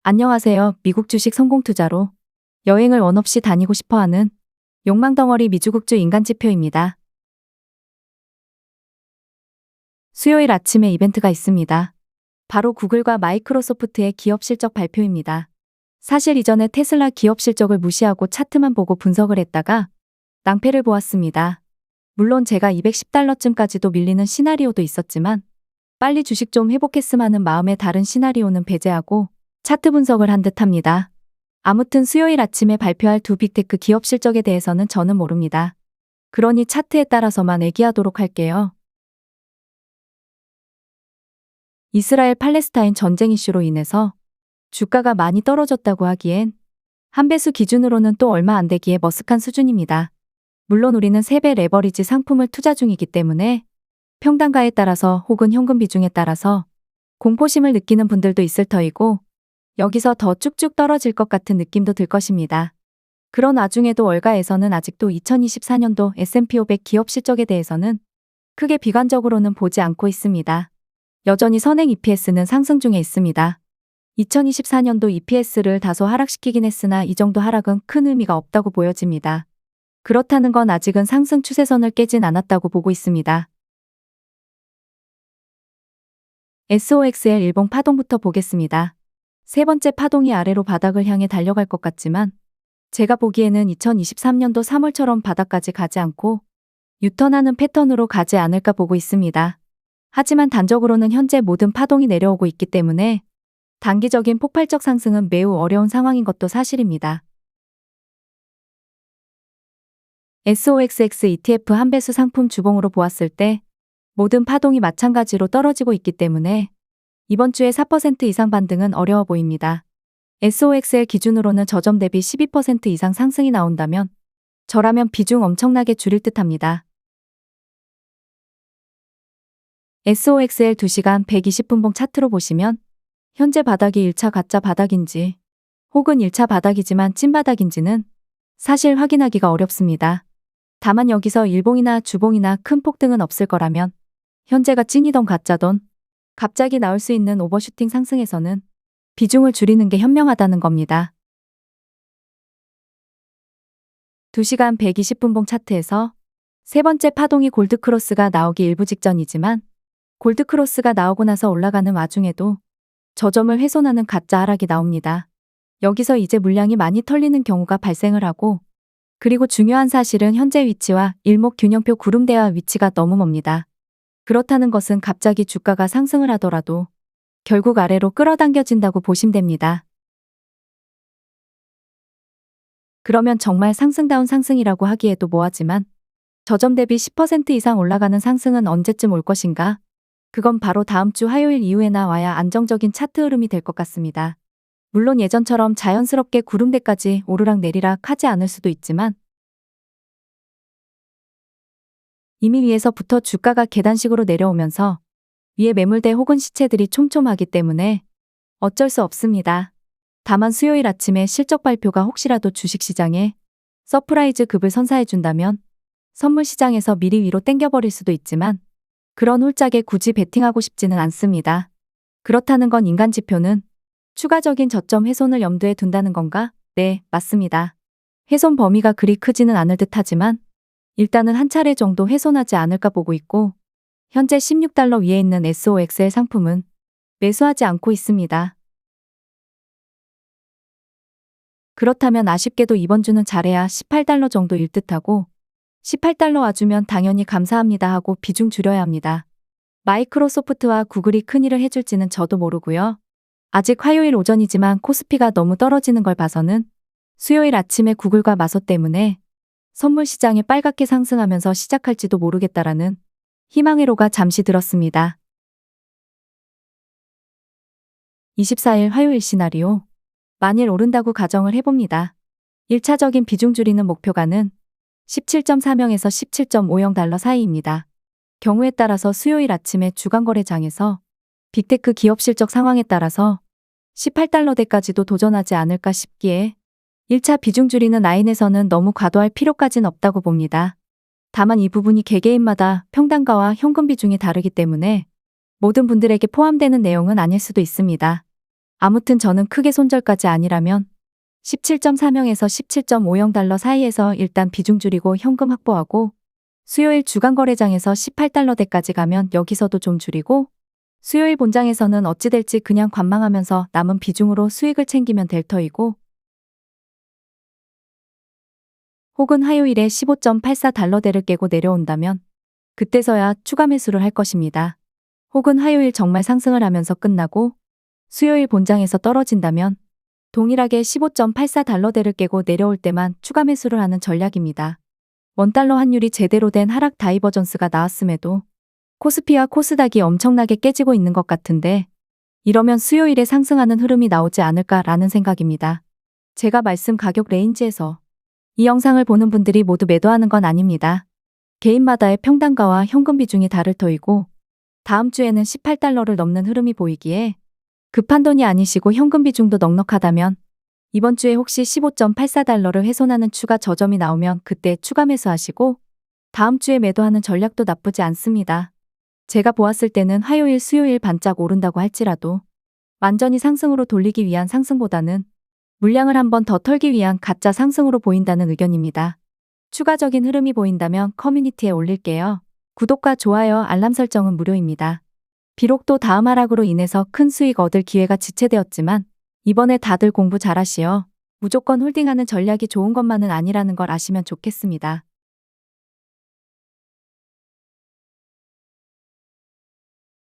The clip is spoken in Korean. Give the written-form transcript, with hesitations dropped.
안녕하세요. 미국 주식 성공 투자로 여행을 원 없이 다니고 싶어하는 욕망덩어리 미주국주 인간지표입니다. 수요일 아침에 이벤트가 있습니다. 바로 구글과 마이크로소프트의 기업 실적 발표입니다. 사실 이전에 테슬라 기업 실적을 무시하고 차트만 보고 분석을 했다가 낭패를 보았습니다. 물론 제가 210달러쯤까지도 밀리는 시나리오도 있었지만 빨리 주식 좀 회복했음 하는 마음에 다른 시나리오는 배제하고 차트 분석을 한 듯합니다. 아무튼 수요일 아침에 발표할 두 빅테크 기업 실적에 대해서는 저는 모릅니다. 그러니 차트에 따라서만 애기하도록 할게요. 이스라엘 팔레스타인 전쟁 이슈로 인해서 주가가 많이 떨어졌다고 하기엔 한 배수 기준으로는 또 얼마 안 되기에 머쓱한 수준입니다. 물론 우리는 3배 레버리지 상품을 투자 중이기 때문에 평단가에 따라서 혹은 현금 비중에 따라서 공포심을 느끼는 분들도 있을 터이고 여기서 더 쭉쭉 떨어질 것 같은 느낌도 들 것입니다. 그런 와중에도 월가에서는 아직도 2024년도 S&P 500 기업 실적에 대해서는 크게 비관적으로는 보지 않고 있습니다. 여전히 선행 EPS는 상승 중에 있습니다. 2024년도 EPS를 다소 하락시키긴 했으나 이 정도 하락은 큰 의미가 없다고 보여집니다. 그렇다는 건 아직은 상승 추세선을 깨진 않았다고 보고 있습니다. SOXL 일봉 파동부터 보겠습니다. 세 번째 파동이 아래로 바닥을 향해 달려갈 것 같지만 제가 보기에는 2023년도 3월처럼 바닥까지 가지 않고 유턴하는 패턴으로 가지 않을까 보고 있습니다. 하지만 단적으로는 현재 모든 파동이 내려오고 있기 때문에 단기적인 폭발적 상승은 매우 어려운 상황인 것도 사실입니다. SOXX ETF 한 배수 상품 주봉으로 보았을 때 모든 파동이 마찬가지로 떨어지고 있기 때문에 이번 주에 4% 이상 반등은 어려워 보입니다. SOXL 기준으로는 저점 대비 12% 이상 상승이 나온다면 저라면 비중 엄청나게 줄일 듯합니다. SOXL 2시간 120분봉 차트로 보시면 현재 바닥이 1차 가짜 바닥인지 혹은 1차 바닥이지만 찐바닥인지는 사실 확인하기가 어렵습니다. 다만 여기서 일봉이나 주봉이나 큰 폭등은 없을 거라면 현재가 찐이던 가짜던 갑자기 나올 수 있는 오버슈팅 상승에서는 비중을 줄이는 게 현명하다는 겁니다. 2시간 120분봉 차트에서 세 번째 파동이 골드크로스가 나오기 일부 직전이지만 골드크로스가 나오고 나서 올라가는 와중에도 저점을 훼손하는 가짜 하락이 나옵니다. 여기서 이제 물량이 많이 털리는 경우가 발생을 하고 그리고 중요한 사실은 현재 위치와 일목균형표 구름대와 위치가 너무 멉니다. 그렇다는 것은 갑자기 주가가 상승을 하더라도 결국 아래로 끌어당겨진다고 보시면 됩니다. 그러면 정말 상승다운 상승이라고 하기에도 뭐하지만 저점 대비 10% 이상 올라가는 상승은 언제쯤 올 것인가? 그건 바로 다음 주 화요일 이후에나 와야 안정적인 차트 흐름이 될 것 같습니다. 물론 예전처럼 자연스럽게 구름대까지 오르락 내리락 하지 않을 수도 있지만 이미 위에서부터 주가가 계단식으로 내려오면서 위에 매물대 혹은 시체들이 촘촘하기 때문에 어쩔 수 없습니다. 다만 수요일 아침에 실적 발표가 혹시라도 주식시장에 서프라이즈 급을 선사해준다면 선물 시장에서 미리 위로 땡겨버릴 수도 있지만 그런 홀짝에 굳이 베팅하고 싶지는 않습니다. 그렇다는 건 인간 지표는 추가적인 저점 훼손을 염두에 둔다는 건가? 네, 맞습니다. 훼손 범위가 그리 크지는 않을 듯하지만 일단은 한 차례 정도 훼손하지 않을까 보고 있고 현재 16달러 위에 있는 SOXL 상품은 매수하지 않고 있습니다. 그렇다면 아쉽게도 이번 주는 잘해야 18달러 정도일 듯하고 18달러 와주면 당연히 감사합니다 하고 비중 줄여야 합니다. 마이크로소프트와 구글이 큰일을 해줄지는 저도 모르고요. 아직 화요일 오전이지만 코스피가 너무 떨어지는 걸 봐서는 수요일 아침에 구글과 마소 때문에 선물 시장에 빨갛게 상승하면서 시작할지도 모르겠다라는 희망의 로가 잠시 들었습니다. 24일 화요일 시나리오. 만일 오른다고 가정을 해봅니다. 1차적인 비중 줄이는 목표가는 17.40에서 17.50달러 사이입니다. 경우에 따라서 수요일 아침에 주간거래장에서 빅테크 기업 실적 상황에 따라서 18달러대까지도 도전하지 않을까 싶기에 1차 비중 줄이는 라인에서는 너무 과도할 필요까진 없다고 봅니다. 다만 이 부분이 개개인마다 평단가와 현금 비중이 다르기 때문에 모든 분들에게 포함되는 내용은 아닐 수도 있습니다. 아무튼 저는 크게 손절까지 아니라면 17.40에서 17.50 달러 사이에서 일단 비중 줄이고 현금 확보하고 수요일 주간 거래장에서 18달러대까지 가면 여기서도 좀 줄이고 수요일 본장에서는 어찌 될지 그냥 관망하면서 남은 비중으로 수익을 챙기면 될 터이고 혹은 화요일에 15.84달러대를 깨고 내려온다면 그때서야 추가 매수를 할 것입니다. 혹은 화요일 정말 상승을 하면서 끝나고 수요일 본장에서 떨어진다면 동일하게 15.84달러대를 깨고 내려올 때만 추가 매수를 하는 전략입니다. 원달러 환율이 제대로 된 하락 다이버전스가 나왔음에도 코스피와 코스닥이 엄청나게 깨지고 있는 것 같은데 이러면 수요일에 상승하는 흐름이 나오지 않을까라는 생각입니다. 제가 말씀 가격 레인지에서 이 영상을 보는 분들이 모두 매도하는 건 아닙니다. 개인마다의 평단가와 현금 비중이 다를 터이고 다음 주에는 18달러를 넘는 흐름이 보이기에 급한 돈이 아니시고 현금 비중도 넉넉하다면 이번 주에 혹시 15.84달러를 훼손하는 추가 저점이 나오면 그때 추가 매수하시고 다음 주에 매도하는 전략도 나쁘지 않습니다. 제가 보았을 때는 화요일, 수요일 반짝 오른다고 할지라도 완전히 상승으로 돌리기 위한 상승보다는 물량을 한 번 더 털기 위한 가짜 상승으로 보인다는 의견입니다. 추가적인 흐름이 보인다면 커뮤니티에 올릴게요. 구독과 좋아요, 알람 설정은 무료입니다. 비록 또 다음 하락으로 인해서 큰 수익 얻을 기회가 지체되었지만 이번에 다들 공부 잘하시어 무조건 홀딩하는 전략이 좋은 것만은 아니라는 걸 아시면 좋겠습니다.